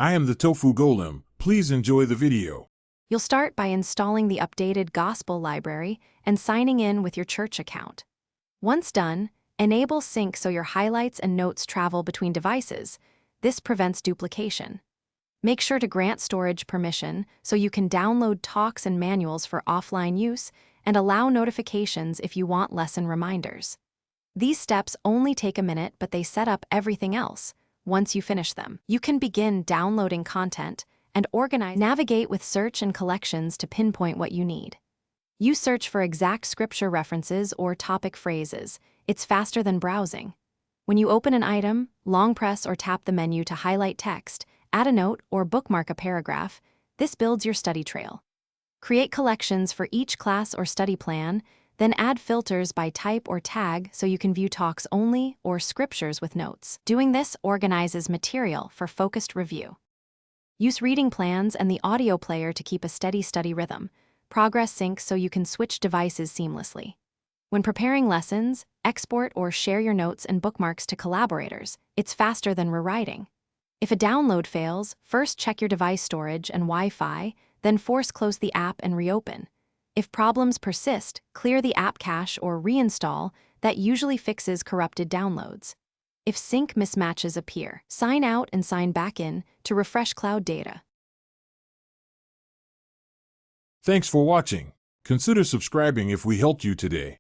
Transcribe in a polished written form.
I am the Tofu Golem. Please enjoy the video. You'll start by installing the updated Gospel library and signing in with your church account. Once done, enable sync so your highlights and notes travel between devices. This prevents duplication. Make sure to grant storage permission so you can download talks and manuals for offline use and allow notifications if you want lesson reminders. These steps only take a minute, but they set up everything else. Once you finish them, you can begin downloading content and navigate with search and collections to pinpoint what you need. You search for exact scripture references or topic phrases. It's faster than browsing. When you open an item, long press or tap the menu to highlight text, add a note, or bookmark a paragraph. This builds your study trail. Create collections for each class or study plan, then add filters by type or tag so you can view talks only or scriptures with notes. Doing this organizes material for focused review. Use reading plans and the audio player to keep a steady study rhythm. Progress sync so you can switch devices seamlessly. When preparing lessons, export or share your notes and bookmarks to collaborators. It's faster than rewriting. If a download fails, first check your device storage and Wi-Fi, then force close the app and reopen. If problems persist, clear the app cache or reinstall. That usually fixes corrupted downloads. If sync mismatches appear, sign out and sign back in to refresh cloud data. Thanks for watching. Consider subscribing if we helped you today.